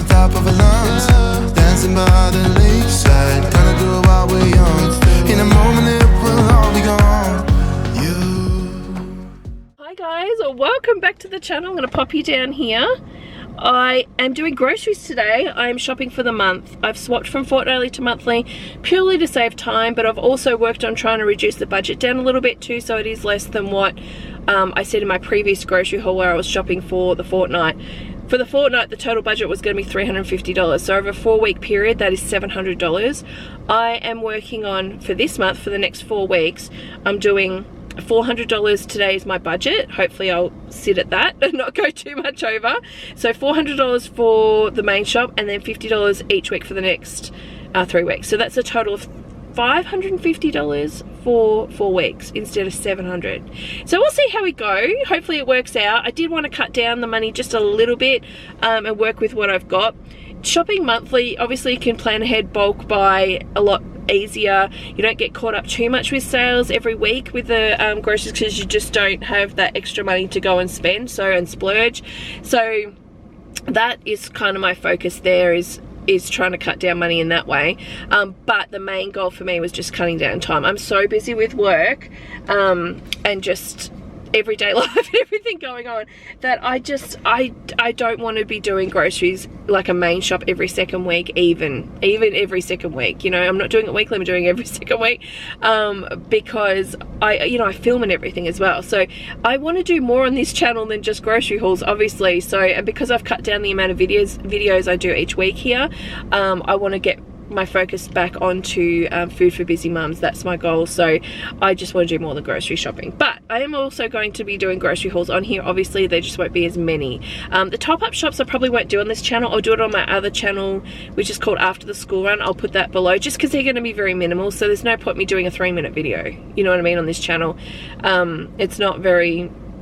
top of our lungs, dancing by the lakeside, gonna do it while we're young. In a moment it will all be gone. Hi guys, welcome back to the channel. I'm going to pop you down here. I am doing groceries today. I am shopping for the month. I've swapped from fortnightly to monthly purely to save time, but I've also worked on trying to reduce the budget down a little bit too, so it is less than what I said in my previous grocery haul where I was shopping for the fortnight. For the fortnight, the total budget was going to be $350. So over a 4-week period, that is $700. I am working on, for this month, for the next 4 weeks, I'm doing $400. Today is my budget. Hopefully I'll sit at that and not go too much over. So $400 for the main shop and then $50 each week for the next 3 weeks. So that's a total of $550 for 4 weeks instead of $700. So we'll see how we go. Hopefully it works out. I did want to cut down the money just a little bit and work with what I've got. Shopping monthly, obviously you can plan ahead, bulk buy a lot easier. You don't get caught up too much with sales every week with the groceries because you just don't have that extra money to go and spend and splurge. So that is kind of my focus there, is trying to cut down money in that way. But the main goal for me was just cutting down time. I'm so busy with work and just everyday life and everything going on that I don't want to be doing groceries like a main shop every second week, even every second week. You know, I'm not doing it weekly, I'm doing it every second week because I film and everything as well. So I want to do more on this channel than just grocery hauls, obviously. So, and because I've cut down the amount of videos I do each week here, I want to get my focus back onto food for busy mums. That's my goal. So I just want to do more than grocery shopping, but I am also going to be doing grocery hauls on here. Obviously there just won't be as many. The top-up shops I probably won't do on this channel. I'll do it on my other channel, which is called After the School Run. I'll put that below just because they're going to be very minimal, so there's no point me doing a 3-minute video, you know what I mean, on this channel.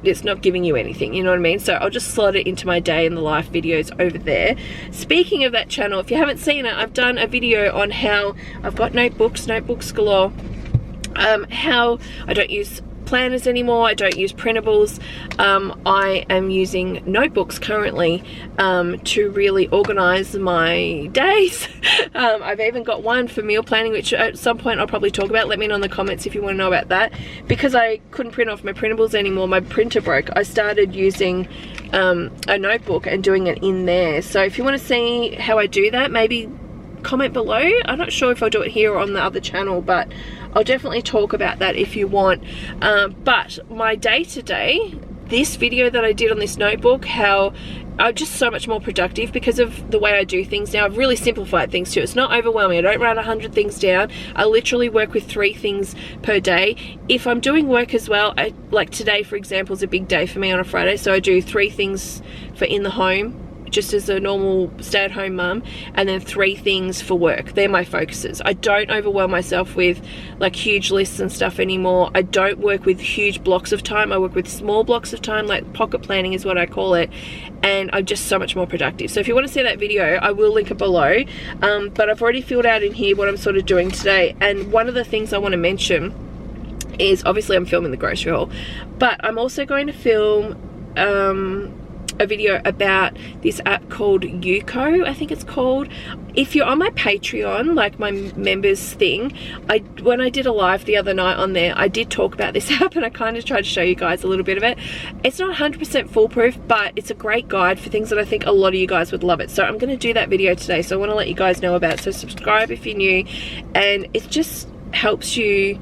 It's not giving you anything, you know what I mean? So I'll just slot it into my day in the life videos over there. Speaking of that channel, if you haven't seen it, I've done a video on how I've got notebooks galore, how I don't use planners anymore, I don't use printables. I am using notebooks currently to really organize my days. I've even got one for meal planning, which at some point I'll probably talk about. Let me know in the comments if you want to know about that. Because I couldn't print off my printables anymore, my printer broke, I started using a notebook and doing it in there. So if you want to see how I do that, maybe comment below. I'm not sure if I'll do it here or on the other channel, but I'll definitely talk about that if you want. But my day-to-day, this video that I did on this notebook, how I'm just so much more productive because of the way I do things now. I've really simplified things too. It's not overwhelming. I don't write 100 things down. I literally work with 3 things per day. If I'm doing work as well, like today for example is a big day for me on a Friday, so I do 3 things for in the home just as a normal stay-at-home mum, and then 3 things for work. They're my focuses. I don't overwhelm myself with like huge lists and stuff anymore. I don't work with huge blocks of time. I work with small blocks of time, like pocket planning is what I call it, and I'm just so much more productive. So if you want to see that video, I will link it below, but I've already filled out in here what I'm sort of doing today. And one of the things I want to mention is, obviously I'm filming the grocery haul, but I'm also going to film a video about this app called Yuko, I think it's called. If you're on my Patreon, like my members thing, when I did a live the other night on there, I did talk about this app and I kind of tried to show you guys a little bit of it. It's not 100% foolproof, but it's a great guide for things that I think a lot of you guys would love it. So I'm going to do that video today, so I want to let you guys know about it. So subscribe if you're new, and it just helps you,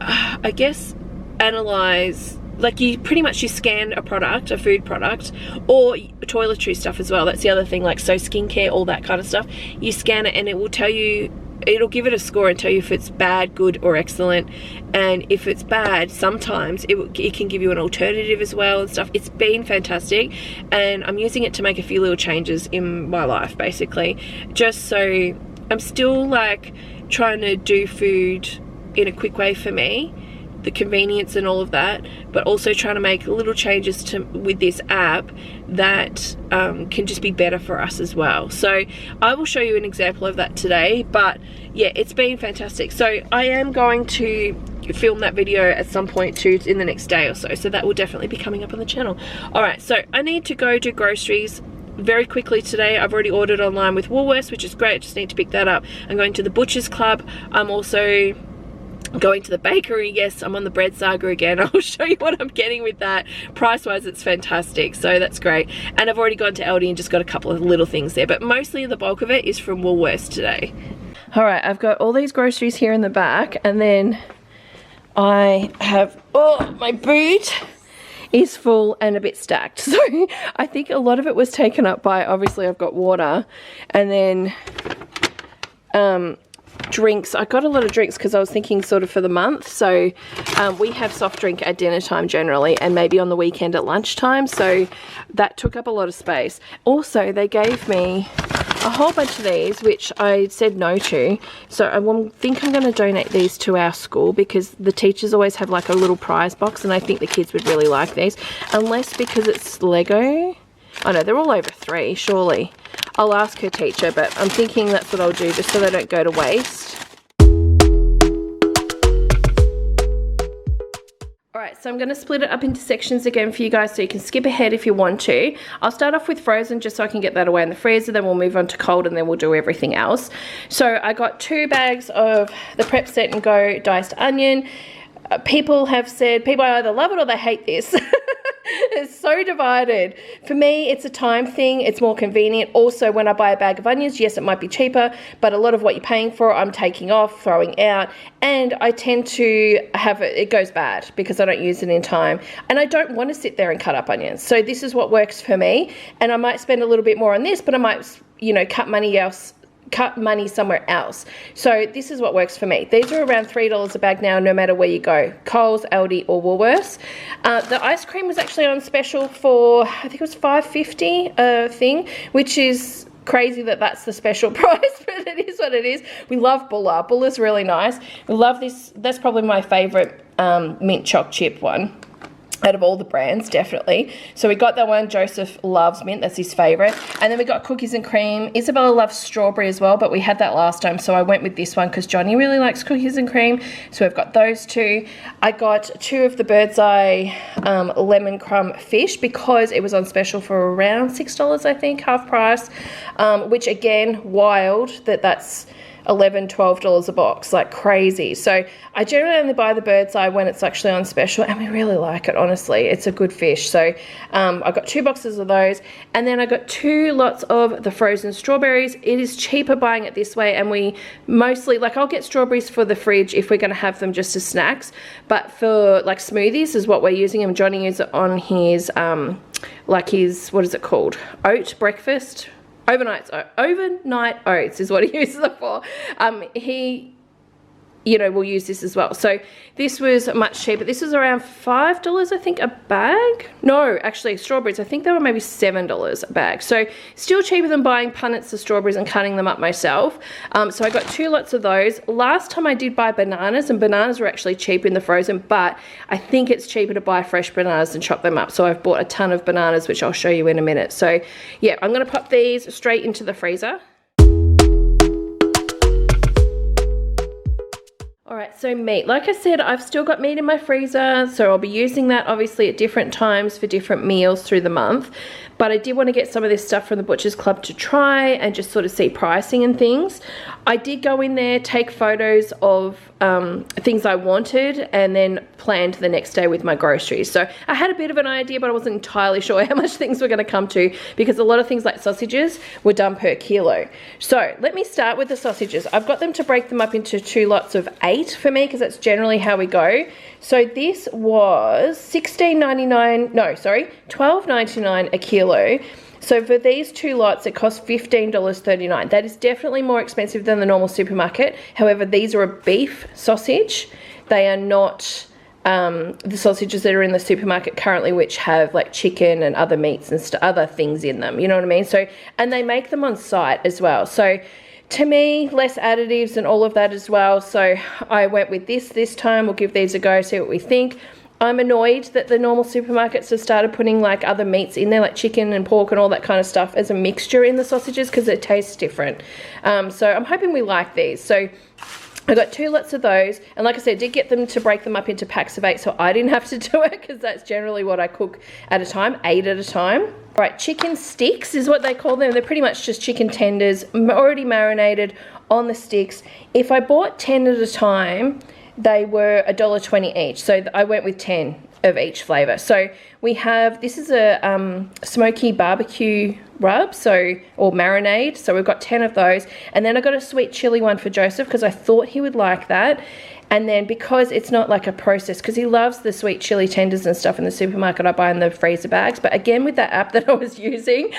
I guess, analyze. Like you scan a product, a food product, or toiletry stuff as well. That's the other thing, like so skincare, all that kind of stuff. You scan it and it will tell you, it'll give it a score and tell you if it's bad, good, or excellent. And if it's bad, sometimes it can give you an alternative as well and stuff. It's been fantastic, and I'm using it to make a few little changes in my life, basically. Just so I'm still like trying to do food in a quick way for me, the convenience and all of that, but also trying to make little changes with this app that can just be better for us as well. So I will show you an example of that today, but yeah, it's been fantastic. So I am going to film that video at some point too in the next day or so, so that will definitely be coming up on the channel. All right, so I need to go do groceries. very quickly today. I've already ordered online with Woolworths, which is great. Just need to pick that up. I'm going to the Butcher's Club. I'm also going to the bakery. Yes, I'm on the bread saga again. I'll show you what I'm getting with that. Price wise, it's fantastic, so that's great. And I've already gone to Aldi and just got a couple of little things there, but mostly the bulk of it is from Woolworths today. All right, I've got all these groceries here in the back, and then I have, oh, my boot is full and a bit stacked. So I think a lot of it was taken up by, obviously I've got water, and then drinks. I got a lot of drinks because I was thinking sort of for the month. So we have soft drink at dinner time generally, and maybe on the weekend at lunchtime. So that took up a lot of space. Also, they gave me a whole bunch of these, which I said no to. So I think I'm going to donate these to our school, because the teachers always have like a little prize box, and I think the kids would really like these. Unless because it's Lego. Oh no, they're all over 3, surely. I'll ask her teacher, but I'm thinking that's what I'll do, just so they don't go to waste. Alright, so I'm going to split it up into sections again for you guys, so you can skip ahead if you want to. I'll start off with frozen just so I can get that away in the freezer, then we'll move on to cold, and then we'll do everything else. So I got 2 bags of the Prep Set and Go diced onion. People have said, people either love it or they hate this. It's so divided. For me, it's a time thing. It's more convenient. Also, when I buy a bag of onions, yes, it might be cheaper, but a lot of what you're paying for, I'm taking off, throwing out, and I tend to have it goes bad because I don't use it in time, and I don't want to sit there and cut up onions. So this is what works for me, and I might spend a little bit more on this, but I might, you know, cut money somewhere else. So this is what works for me. These are around $3 a bag now, no matter where you go, Coles, Aldi or Woolworths. The ice cream was actually on special for, I think it was $5.50 thing, which is crazy that that's the special price, but it is what it is. We love Bulla. Bulla's really nice. We love this. That's probably my favorite mint choc chip one out of all the brands, definitely. So we got that one. Joseph loves mint, that's his favorite. And then we got cookies and cream. Isabella loves strawberry as well, but we had that last time, so I went with this one because Johnny really likes cookies and cream. So we've got those 2. I got 2 of the Bird's Eye lemon crumb fish because it was on special for around $6, I think, half price, which again, wild that that's $11, $12 a box, like crazy. So I generally only buy the Bird's Eye when it's actually on special, and we really like it, honestly. It's a good fish. So I got 2 boxes of those, and then I got 2 lots of the frozen strawberries. It is cheaper buying it this way, and we mostly, like, I'll get strawberries for the fridge if we're going to have them just as snacks, but for like smoothies is what we're using them. Johnny uses it on his like his, what is it called, oat breakfast. Overnight oats is what he uses it for. He, you know, will use this as well. So this was much cheaper. This was around $5, I think, a bag. No, actually, strawberries, I think they were maybe $7 a bag. So still cheaper than buying punnets of strawberries and cutting them up myself. So I got 2 lots of those. Last time I did buy bananas, and bananas were actually cheap in the frozen, but I think it's cheaper to buy fresh bananas and chop them up. So I've bought a ton of bananas, which I'll show you in a minute. So yeah, I'm gonna pop these straight into the freezer. Alright, so meat. Like I said, I've still got meat in my freezer, so I'll be using that obviously at different times for different meals through the month. But I did want to get some of this stuff from the Butcher's Club to try and just sort of see pricing and things. I did go in there, take photos of things I wanted, and then planned the next day with my groceries. So I had a bit of an idea, but I wasn't entirely sure how much things were going to come to, because a lot of things like sausages were done per kilo. So let me start with the sausages. I've got them to break them up into 2 lots of 8 for me, because that's generally how we go. So this was $12.99 a kilo. So for these 2 lots, it cost $15.39. That is definitely more expensive than the normal supermarket. However, these are a beef sausage. They are not the sausages that are in the supermarket currently, which have like chicken and other meats and other things in them. You know what I mean? So, and they make them on site as well. So to me, less additives and all of that as well. So I went with this time. We'll give these a go, see what we think. I'm annoyed that the normal supermarkets have started putting like other meats in there, like chicken and pork and all that kind of stuff as a mixture in the sausages, because it tastes different. So I'm hoping we like these. So I got 2 lots of those, and like I said, did get them to break them up into packs of 8, so I didn't have to do it, because that's generally what I cook at a time, 8 at a time. Right, chicken sticks is what they call them. They're pretty much just chicken tenders, already marinated on the sticks. If I bought 10 at a time, they were $1.20 each. So I went with 10 of each flavour. So we have, this is a smoky barbecue rub, or marinade. So we've got 10 of those. And then I got a sweet chili one for Joseph because I thought he would like that. And then because it's not like a process, because he loves the sweet chili tenders and stuff in the supermarket, I buy in the freezer bags. But again, with that app that I was using,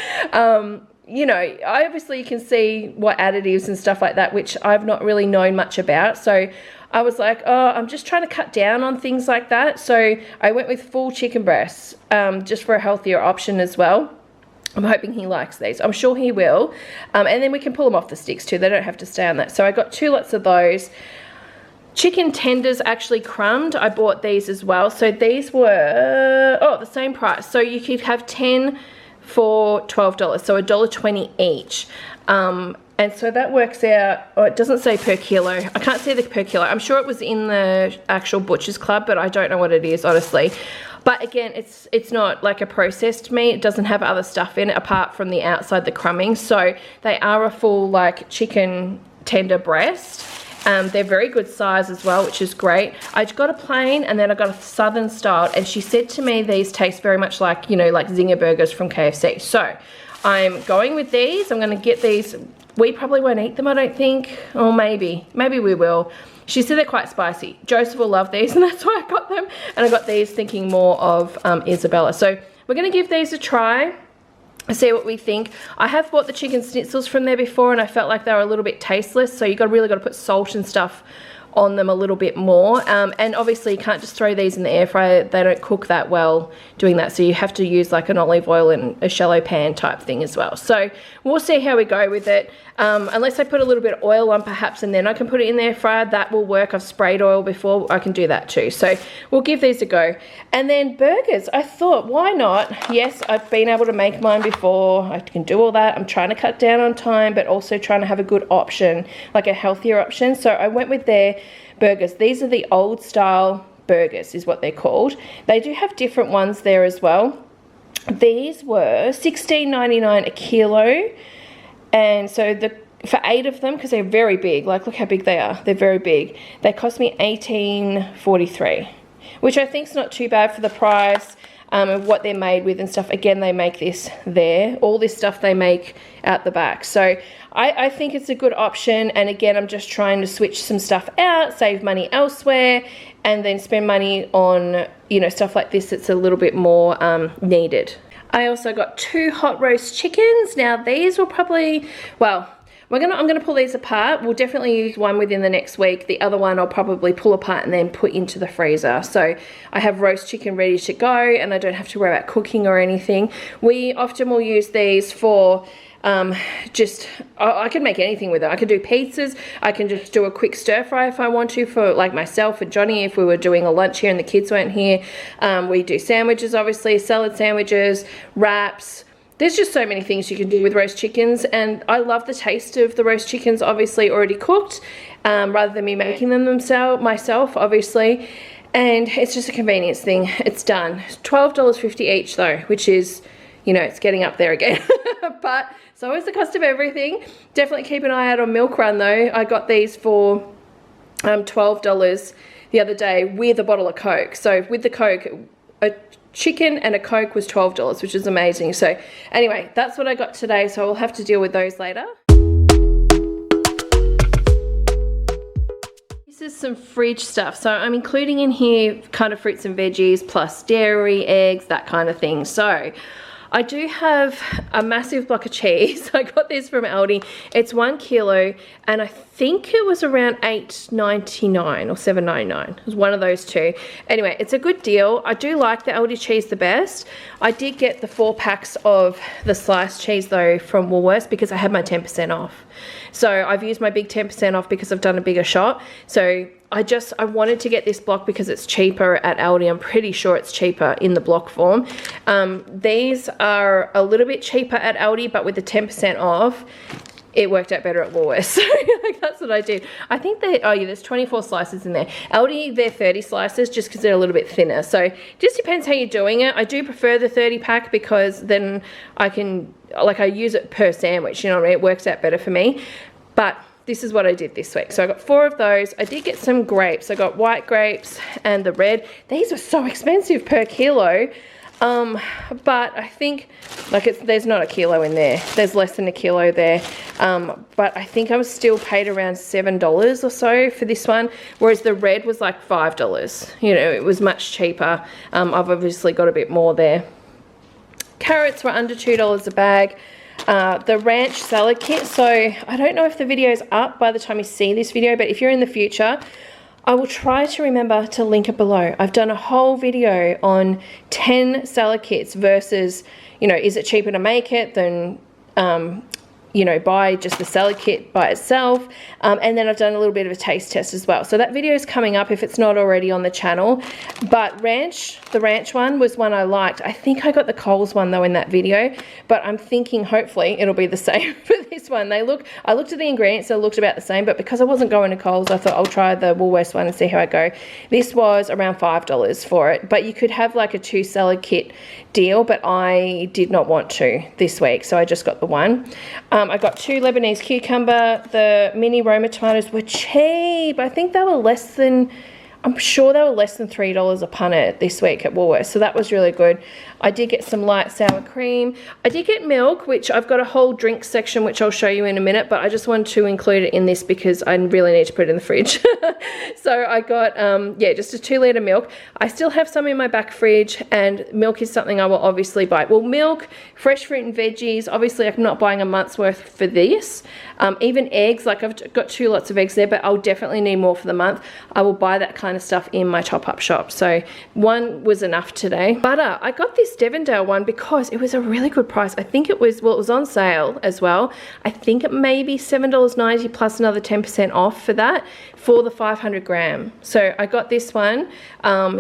you know, obviously you can see what additives and stuff like that, which I've not really known much about. So I was like, oh, I'm just trying to cut down on things like that. So I went with full chicken breasts, just for a healthier option as well. I'm hoping he likes these. I'm sure he will. And then we can pull them off the sticks too. They don't have to stay on that. So I got 2 lots of those. Chicken tenders actually crumbed. I bought these as well. So these were, the same price. So you could have 10 for $12, so $1.20 each. And so that works out, it doesn't say per kilo. I can't see the per kilo. I'm sure it was in the actual Butcher's Club, but I don't know what it is, honestly. But again, it's not like a processed meat. It doesn't have other stuff in it apart from the outside, the crumbing. So they are a full like chicken tender breast. They're very good size as well, which is great. I got a plain and then I got a southern style, and she said to me these taste very much like, you know, like Zinger burgers from KFC. So I'm going with these. I'm going to get these. We probably won't eat them, I don't think. Or maybe we will. She said they're quite spicy. Joseph will love these, and that's why I got them. And I got these thinking more of Isabella. So we're going to give these a try. See what we think. I have bought the chicken schnitzels from there before, and I felt like they were a little bit tasteless, so you really got to put salt and stuff on them a little bit more. And obviously you can't just throw these in the air fryer. They don't cook that well doing that, so you have to use like an olive oil and a shallow pan type thing as well. So we'll see how we go with it. Unless I put a little bit of oil on perhaps, and then I can put it in the air fryer, that will work. I've sprayed oil before, I can do that too. So we'll give these a go. And then burgers, I thought, why not? Yes, I've been able to make mine before. I can do all that. I'm trying to cut down on time, but also trying to have a good option, like a healthier option. So I went with their burgers. These are the old style burgers is what they're called. They do have different ones there as well. These were $16.99 a kilo. And so for 8 of them, because they're very big, like look how big they are. They're very big. They cost me $18.43, which I think is not too bad for the price of what they're made with and stuff. Again, they make this there. All this stuff they make out the back. So I think it's a good option. And again, I'm just trying to switch some stuff out, save money elsewhere, and then spend money on, you know, stuff like this that's a little bit more needed. I also got 2 hot roast chickens. Now these will probably, well, I'm gonna pull these apart. We'll definitely use one within the next week. The other one I'll probably pull apart and then put into the freezer. So I have roast chicken ready to go, and I don't have to worry about cooking or anything. We often will use these for I can make anything with it. I can do pizzas. I can just do a quick stir fry if I want to, for like myself and Johnny if we were doing a lunch here and the kids weren't here. We do sandwiches, obviously, salad sandwiches, wraps. There's just so many things you can do with roast chickens, and I love the taste of the roast chickens, obviously already cooked, rather than me making them myself, obviously. And it's just a convenience thing. It's done. $12.50 each though, which is, you know, it's getting up there again. But so is the cost of everything. Definitely keep an eye out on Milk Run though. I got these for $12 the other day with a bottle of Coke. So with the Coke, a chicken and a Coke was $12, which is amazing. So anyway, that's what I got today. So I'll have to deal with those later. This is some fridge stuff. So I'm including in here kind of fruits and veggies plus dairy, eggs, that kind of thing. So I do have a massive block of cheese. I got this from Aldi. It's 1 kilo, and I think it was around $8.99 or $7.99. It was one of those two. Anyway, it's a good deal. I do like the Aldi cheese the best. I did get the 4 packs of the sliced cheese though from Woolworths because I had my 10% off. So I've used my big 10% off because I've done a bigger shot. So I wanted to get this block because it's cheaper at Aldi. I'm pretty sure it's cheaper in the block form. These are a little bit cheaper at Aldi, but with the 10% off, it worked out better at Woolworths. So like, that's what I did. I think oh yeah, there's 24 slices in there. Aldi, they're 30 slices just because they're a little bit thinner. So just depends how you're doing it. I do prefer the 30 pack because then I can, like, I use it per sandwich, you know what I mean? It works out better for me. But this is what I did this week. So I got 4 of those. I did get some grapes. I got white grapes and the red. These are so expensive per kilo. But I think, like, there's not a kilo in there. There's less than a kilo there. But I think I was still paid around $7 or so for this one, whereas the red was like $5. You know, it was much cheaper. I've obviously got a bit more there. Carrots were under $2 a bag. The ranch salad kit, so I don't know if the video's up by the time you see this video, but if you're in the future, I will try to remember to link it below. I've done a whole video on 10 salad kits versus, you know, is it cheaper to make it than, you know, buy just the salad kit by itself. And then I've done a little bit of a taste test as well. So that video is coming up if it's not already on the channel. But the ranch one was one I liked. I think I got the Coles one though in that video, but I'm thinking hopefully it'll be the same for this one. I looked at the ingredients, they looked about the same, but because I wasn't going to Coles, I thought I'll try the Woolworths one and see how I go. This was around $5 for it, but you could have like a 2 salad kit deal, but I did not want to this week, so I just got the one. I got 2 Lebanese cucumber. The mini Roma tomatoes were cheap. I think they were less than, I'm sure they were less than $3 a punnet this week at Woolworths, so that was really good. I did get some light sour cream. I did get milk, which I've got a whole drink section, which I'll show you in a minute, but I just wanted to include it in this because I really need to put it in the fridge. So I got, yeah, just a 2-litre milk. I still have some in my back fridge, and milk is something I will obviously buy. Well, milk, fresh fruit and veggies, obviously I'm not buying a month's worth for this. Even eggs, like I've got 2 lots of eggs there, but I'll definitely need more for the month. I will buy that kind of stuff in my top-up shop. So 1 was enough today. Butter, I got this Devondale one because it was a really good price. I think it was, well, it was on sale as well. I think it may be $7.90 plus another 10% off for that for the 500 gram. So I got this one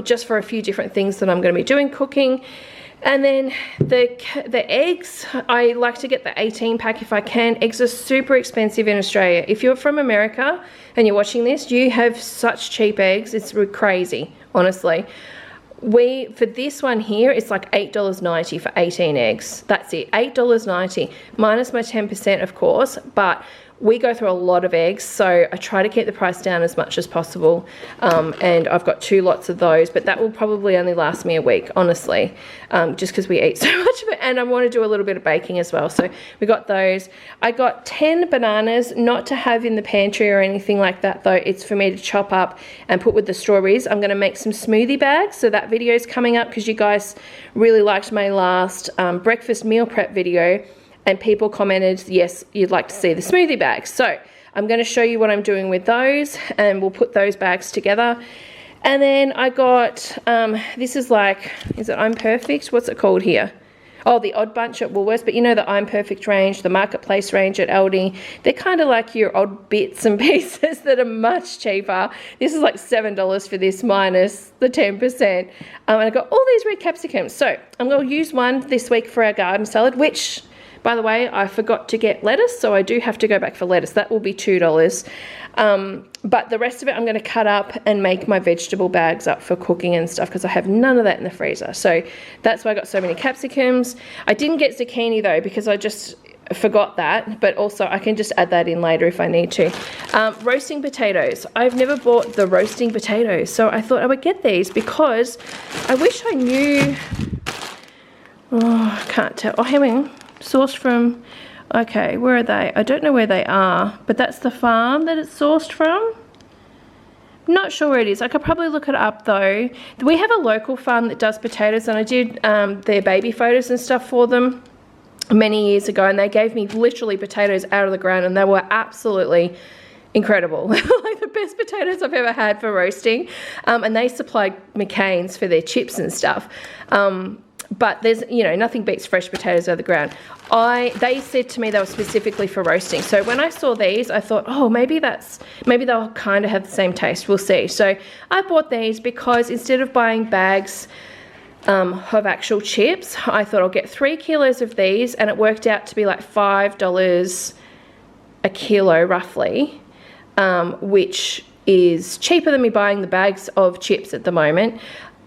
just for a few different things that I'm going to be doing cooking. And then the eggs, I like to get the 18 pack if I can. Eggs are super expensive in Australia. If you're from America and you're watching this, you have such cheap eggs. It's crazy, honestly. For this one here, it's like $8.90 for 18 eggs. That's it, $8.90, minus my 10%, of course, but we go through a lot of eggs, so I try to keep the price down as much as possible. And I've got 2 lots of those, but that will probably only last me a week, honestly, just because we eat so much of it. And I want to do a little bit of baking as well, so we got those. I got 10 bananas, not to have in the pantry or anything like that though. It's for me to chop up and put with the strawberries. I'm going to make some smoothie bags, so that video is coming up because you guys really liked my last breakfast meal prep video. And people commented, yes, you'd like to see the smoothie bags. So I'm going to show you what I'm doing with those, and we'll put those bags together. And then I got, this is like, is it I'm Perfect? What's it called here? Oh, the Odd Bunch at Woolworths, but you know the I'm Perfect range, the Marketplace range at Aldi. They're kind of like your odd bits and pieces that are much cheaper. This is like $7 for this minus the 10%. And I got all these red capsicums. So I'm going to use one this week for our garden salad, which, by the way, I forgot to get lettuce, so I do have to go back for lettuce. That will be $2. But the rest of it I'm going to cut up and make my vegetable bags up for cooking and stuff because I have none of that in the freezer. So that's why I got so many capsicums. I didn't get zucchini though because I just forgot that, but also I can just add that in later if I need to. Roasting potatoes. I've never bought the roasting potatoes, so I thought I would get these because I wish I knew. Oh, I can't tell. Oh, hang on. Sourced from, okay, where are they? I don't know where they are, but that's the farm that it's sourced from. I'm not sure where it is. I could probably look it up though. We have a local farm that does potatoes, and I did their baby photos and stuff for them many years ago, and they gave me literally potatoes out of the ground, and they were absolutely incredible. Like the best potatoes I've ever had for roasting. And they supplied McCain's for their chips and stuff. But there's, you know, nothing beats fresh potatoes out of the ground. They said to me they were specifically for roasting. So when I saw these, I thought, oh, maybe they'll kind of have the same taste. We'll see. So I bought these because instead of buying bags of actual chips, I thought I'll get 3 kilos of these, and it worked out to be like $5 a kilo roughly, which is cheaper than me buying the bags of chips at the moment.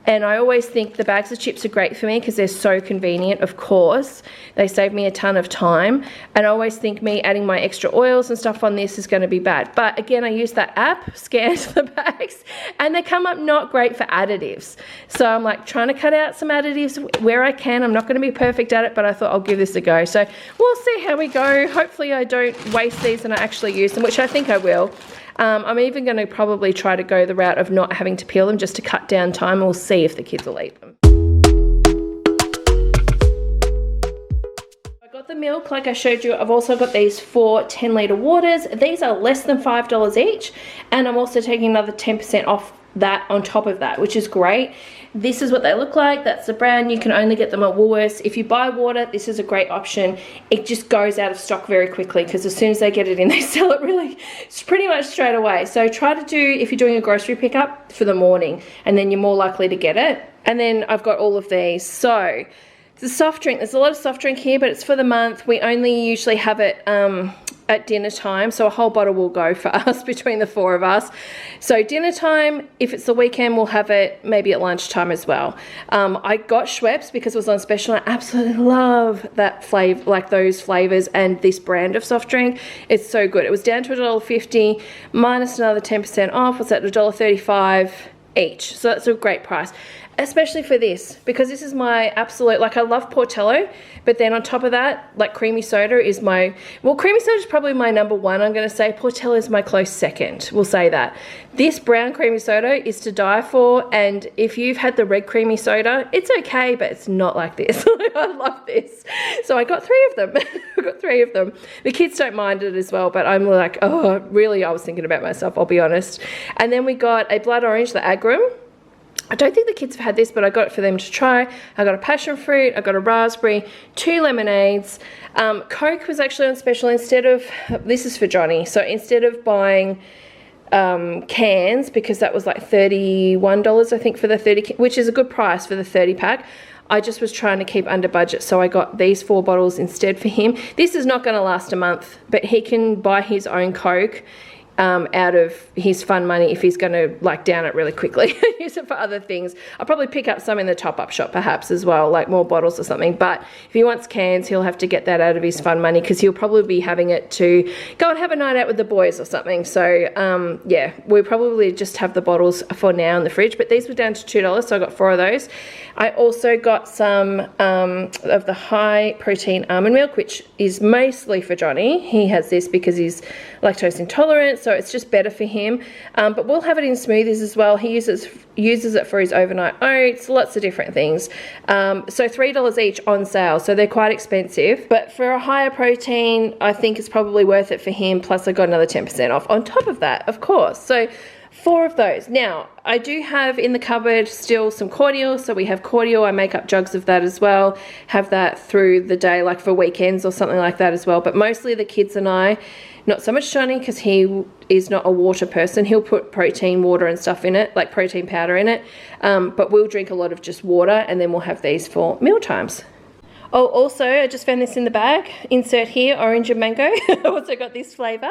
And I always think the bags of chips are great for me because they're so convenient, of course. They save me a ton of time. And I always think me adding my extra oils and stuff on this is going to be bad. But again, I use that app, scanned the bags, and they come up not great for additives. So I'm like trying to cut out some additives where I can. I'm not going to be perfect at it, but I thought I'll give this a go. So we'll see how we go. Hopefully I don't waste these and I actually use them, which I think I will. I'm even going to probably try to go the route of not having to peel them just to cut down time. We'll see if the kids will eat them. I got the milk like I showed you. I've also got these 4 10-litre waters. These are less than $5 each, and I'm also taking another 10% off that on top of that, which is great. This is what they look like. That's the brand. You can only get them at Woolworths. If you buy water, this is a great option. It just goes out of stock very quickly because as soon as they get it in, they sell it pretty much straight away. So try to do, if you're doing a grocery pickup, for the morning, and then you're more likely to get it. And then I've got all of these. So the soft drink, there's a lot of soft drink here, but it's for the month. We only usually have it at dinner time, so a whole bottle will go for us between the 4 of us. So dinner time, if it's the weekend, we'll have it maybe at lunchtime as well. I got Schweppes because it was on special. I absolutely love that flavor, like those flavors and this brand of soft drink. It's so good. It was down to $1.50 minus another 10% off. What's that? $1.35 each. So that's a great price, especially for this, because this is my absolute, like I love Portello, but then on top of that, like creamy soda is my, well, creamy soda is probably my number 1, I'm going to say. Portello is my close second, we'll say that. This brown creamy soda is to die for, and if you've had the red creamy soda, it's okay, but it's not like this. I love this. So I got 3 of them. I got 3 of them. The kids don't mind it as well, but I'm like, oh, really, I was thinking about myself, I'll be honest. And then we got a blood orange, the Agrum. I don't think the kids have had this, but I got it for them to try. I got a passion fruit, I got a raspberry, 2 lemonades. Coke was actually on special. Instead of, this is for Johnny, so instead of buying cans, because that was like $31 I think for the 30, which is a good price for the 30 pack. I just was trying to keep under budget, so I got these 4 bottles instead for him. This is not going to last a month, but he can buy his own Coke out of his fun money if he's going to like down it really quickly. Use it for other things. I'll probably pick up some in the top-up shop perhaps as well, like more bottles or something. But if he wants cans, he'll have to get that out of his fun money because he'll probably be having it to go and have a night out with the boys or something. So yeah, we'll probably just have the bottles for now in the fridge. But these were down to $2, so I got 4 of those. I also got some of the high protein almond milk, which is mostly for Johnny. He has this because he's lactose intolerant, so it's just better for him. But we'll have it in smoothies as well. He uses it for his overnight oats, lots of different things. So $3 each on sale, so they're quite expensive. But for a higher protein, I think it's probably worth it for him. Plus I got another 10% off on top of that, of course. So 4 of those. Now, I do have in the cupboard still some cordial. So we have cordial. I make up jugs of that as well. Have that through the day, like for weekends or something like that as well. But mostly the kids and I, not so much Johnny because he is not a water person. He'll put protein water and stuff in it, like protein powder in it. But we'll drink a lot of just water, and then we'll have these for meal times. Oh, also, I just found this in the bag. Insert here, orange and mango. I also got this flavour.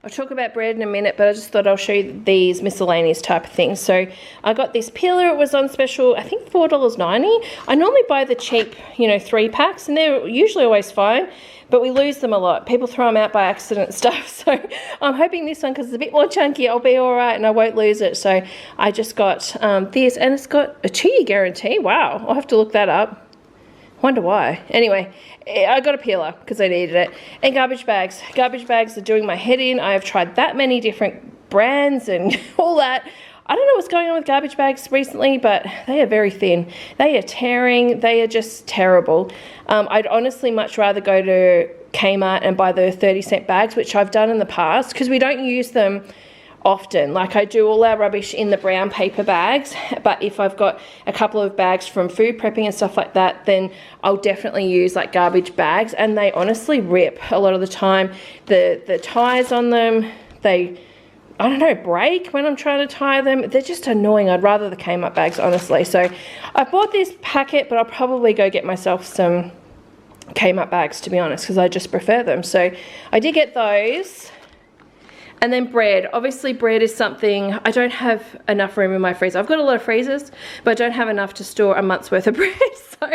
I'll talk about bread in a minute, but I just thought I'll show you these miscellaneous type of things. So I got this peeler. It was on special, I think $4.90. I normally buy the cheap, 3 packs, and they're usually always fine, but we lose them a lot. People throw them out by accident and stuff. So I'm hoping this one, because it's a bit more chunky, I'll be all right and I won't lose it. So I just got this, and it's got a 2-year guarantee. Wow, I'll have to look that up. Wonder why. Anyway, I got a peeler because I needed it. And garbage bags. Garbage bags are doing my head in. I have tried that many different brands and all that. I don't know what's going on with garbage bags recently, but they are very thin. They are tearing. They are just terrible. I'd honestly much rather go to Kmart and buy the 30-cent bags, which I've done in the past, because we don't use them often. Like I do all our rubbish in the brown paper bags, but if I've got a couple of bags from food prepping and stuff like that, then I'll definitely use like garbage bags, and they honestly rip a lot of the time. The ties on them, they, I don't know, break when I'm trying to tie them. They're just annoying. I'd rather the Kmart bags, honestly. So I bought this packet, but I'll probably go get myself some Kmart bags, to be honest, because I just prefer them. So I did get those. And then bread. Obviously bread is something, I don't have enough room in my freezer. I've got a lot of freezers, but I don't have enough to store a month's worth of bread. So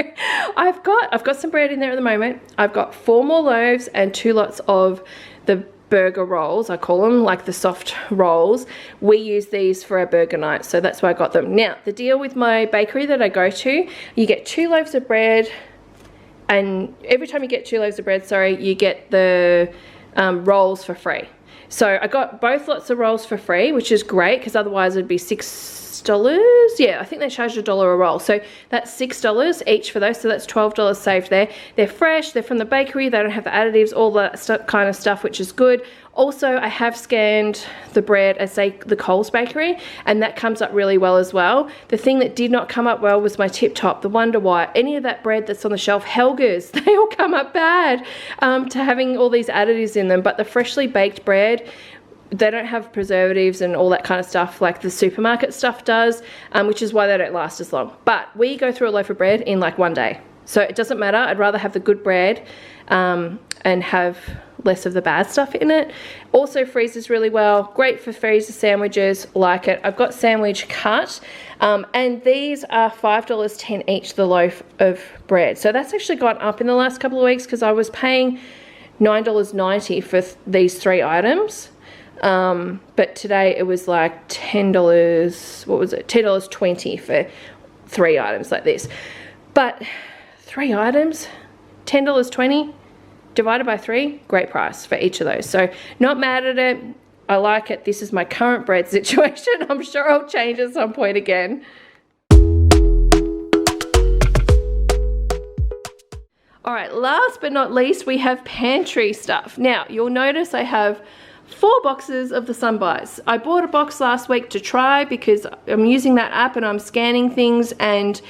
I've got some bread in there at the moment. I've got 4 more loaves and 2 lots of the burger rolls, I call them, like the soft rolls. We use these for our burger night, so that's why I got them. Now, the deal with my bakery that I go to, you get 2 loaves of bread, and every time you get 2 loaves of bread, sorry, you get the rolls for free. So I got both lots of rolls for free, which is great because otherwise it'd be $6. Yeah, I think they charged $1 a roll. So that's $6 each for those. So that's $12 saved there. They're fresh. They're from the bakery. They don't have the additives, all that kind of stuff, which is good. Also, I have scanned the bread as say the Coles bakery, and that comes up really well as well. The thing that did not come up well was my Tip Top, the Wonder White. Any of that bread that's on the shelf, Helga's, they all come up bad to having all these additives in them. But the freshly baked bread, they don't have preservatives and all that kind of stuff like the supermarket stuff does, which is why they don't last as long. But we go through a loaf of bread in like 1 day. So it doesn't matter. I'd rather have the good bread and have less of the bad stuff in it. Also freezes really well. Great for freezer sandwiches, like it. I've got sandwich cut, and these are $5.10 each, the loaf of bread. So that's actually gone up in the last couple of weeks because I was paying $9.90 for these 3 items. But today it was like $10, what was it? $10.20 for 3 items like this. But 3 items, $10.20 divided by 3, great price for each of those. So not mad at it. I like it. This is my current bread situation. I'm sure I'll change at some point again. All right, last but not least, we have pantry stuff. Now, you'll notice I have 4 boxes of the Sunbites. I bought a box last week to try because I'm using that app and I'm scanning things, and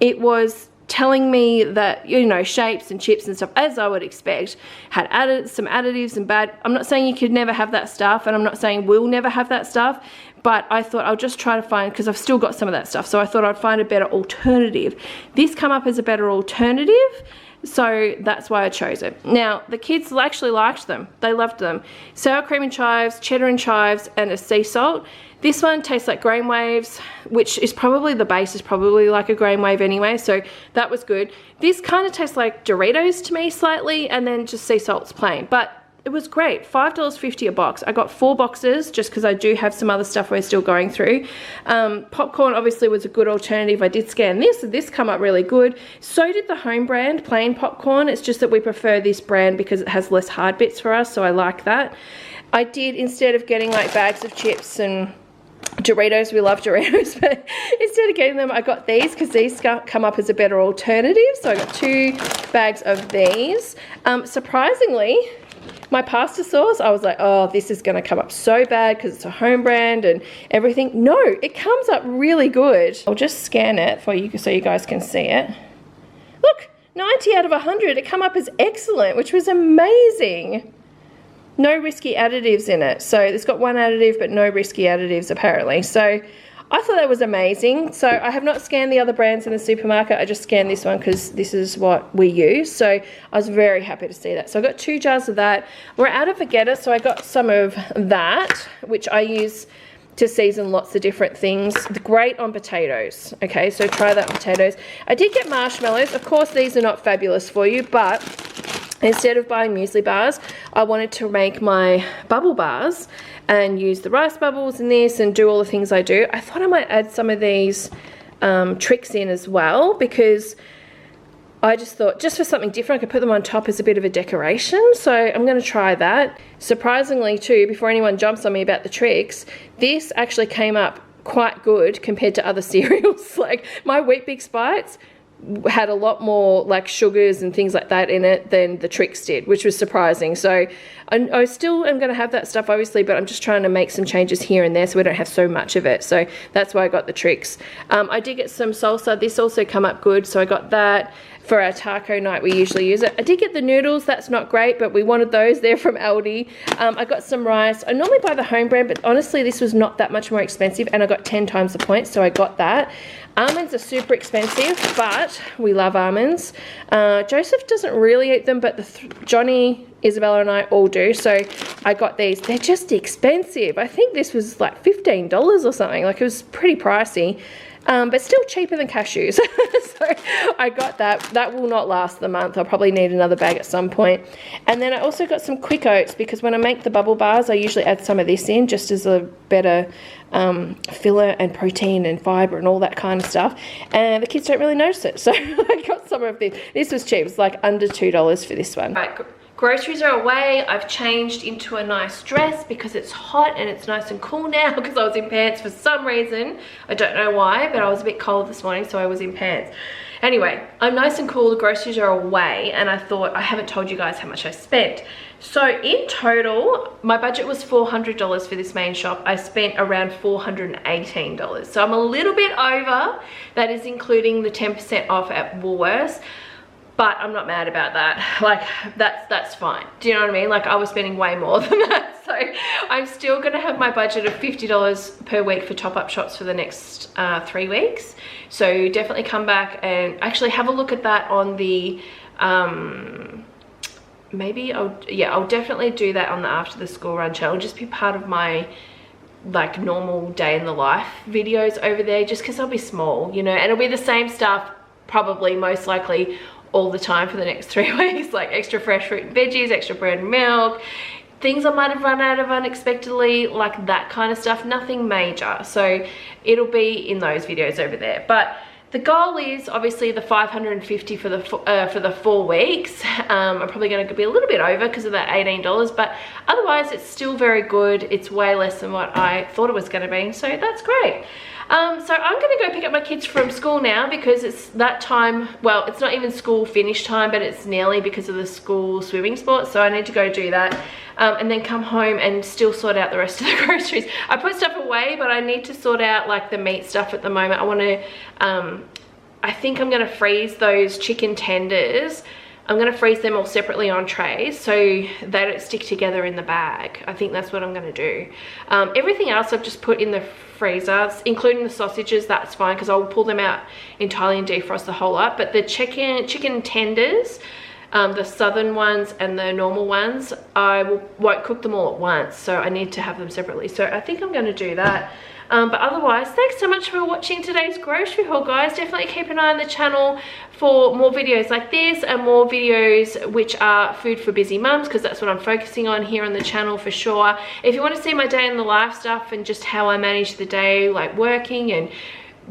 it was telling me that, you know, shapes and chips and stuff, as I would expect, had added some additives and bad. I'm not saying you could never have that stuff, and I'm not saying we'll never have that stuff, but I thought I'll just try to find, because I've still got some of that stuff, so I thought I'd find a better alternative. This come up as a better alternative, so that's why I chose it. Now, the kids actually liked them. They loved them. Sour cream and chives, cheddar and chives, and a sea salt. This one tastes like grain waves, which is probably, the base is probably like a grain wave anyway, so that was good. This kind of tastes like Doritos to me slightly, and then just sea salt's plain, but it was great. $5.50 a box. I got 4 boxes just because I do have some other stuff we're still going through. Popcorn obviously was a good alternative. I did scan this, and this come up really good. So did the home brand plain popcorn. It's just that we prefer this brand because it has less hard bits for us, so I like that. I did, instead of getting like bags of chips and Doritos, we love Doritos, but instead of getting them, I got these because these come up as a better alternative. So I got 2 bags of these. Surprisingly, my pasta sauce, I was like, oh, this is going to come up so bad because it's a home brand and everything. No, it comes up really good. I'll just scan it for you so you guys can see it. Look, 90 out of 100. It come up as excellent, which was amazing. No risky additives in it. So it's got 1 additive, but no risky additives apparently. So I thought that was amazing. So I have not scanned the other brands in the supermarket. I just scanned this one because this is what we use. So I was very happy to see that. So I got 2 jars of that. We're out of Vegeta, so I got some of that, which I use to season lots of different things. Great on potatoes. Okay, so try that on potatoes. I did get marshmallows. Of course, these are not fabulous for you, but instead of buying muesli bars, I wanted to make my bubble bars and use the rice bubbles in this and do all the things I do. I thought I might add some of these tricks in as well, because I just thought, just for something different, I could put them on top as a bit of a decoration. So I'm going to try that. Surprisingly too, before anyone jumps on me about the tricks, this actually came up quite good compared to other cereals. Like my Wheat Bix Bites had a lot more like sugars and things like that in it than the tricks did, which was surprising. So I still am going to have that stuff obviously, but I'm just trying to make some changes here and there so we don't have so much of it. So that's why I got the tricks. I did get some salsa. This also come up good, so I got that. for our taco night, we usually use it. I did get the noodles, that's not great, but we wanted those. They're from Aldi. I got some rice. I normally buy the home brand, but honestly this was not that much more expensive, and I got 10 times the points, so I got that. Almonds are super expensive, but we love almonds. Joseph doesn't really eat them, but Johnny, Isabella and I all do, so I got these. They're just expensive. I think this was like $15 or something. Like, it was pretty pricey. But still cheaper than cashews. So I got that. That will not last the month. I'll probably need another bag at some point. And then I also got some quick oats, because when I make the bubble bars, I usually add some of this in just as a better filler and protein and fiber and all that kind of stuff. And the kids don't really notice it. So I got some of this. This was cheap. It's like under $2 for this one. Right. Groceries are away. I've changed into a nice dress because it's hot and it's nice and cool now, because I was in pants for some reason. I don't know why, but I was a bit cold this morning, so I was in pants. Anyway, I'm nice and cool. The groceries are away, and I thought, I haven't told you guys how much I spent. So in total, my budget was $400 for this main shop. I spent around $418. So I'm a little bit over. That is including the 10% off at Woolworths. But I'm not mad about that. Like, that's fine. Do you know what I mean? Like, I was spending way more than that. So I'm still gonna have my budget of $50 per week for top-up shops for the next 3 weeks. So definitely come back and actually have a look at that on the, maybe I'll definitely do that on the After the School Run channel. Just be part of my like normal day in the life videos over there, just because they'll be small, you know, and it'll be the same stuff, probably most likely all the time for the next 3 weeks, like extra fresh fruit and veggies, extra bread and milk, things I might have run out of unexpectedly, like that kind of stuff. Nothing major, so it'll be in those videos over there. But the goal is obviously the $550 for the 4 weeks. I'm probably going to be a little bit over because of that $18, but otherwise it's still very good. It's way less than what I thought it was going to be, so that's great. So I'm going to go pick up my kids from school now, because it's that time. Well, it's not even school finish time, but it's nearly, because of the school swimming sports. So I need to go do that, and then come home and still sort out the rest of the groceries. I put stuff away, but I need to sort out like the meat stuff at the moment. I want to, I think I'm going to freeze those chicken tenders. I'm going to freeze them all separately on trays so they don't stick together in the bag. I think that's what I'm going to do. Everything else I've just put in the freezer, including the sausages. That's fine, because I'll pull them out entirely and defrost the whole lot. But the chicken tenders, the southern ones and the normal ones, I won't cook them all at once, so I need to have them separately. So I think I'm going to do that. But otherwise, thanks so much for watching today's grocery haul, guys. Definitely keep an eye on the channel for more videos like this, and more videos which are food for busy mums, because that's what I'm focusing on here on the channel for sure. If you want to see my day in the life stuff and just how I manage the day, like working and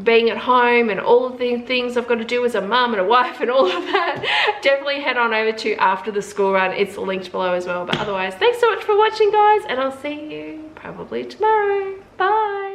being at home and all of the things I've got to do as a mum and a wife and all of that, definitely head on over to After the School Run. It's linked below as well. But otherwise, thanks so much for watching, guys, and I'll see you probably tomorrow. Bye.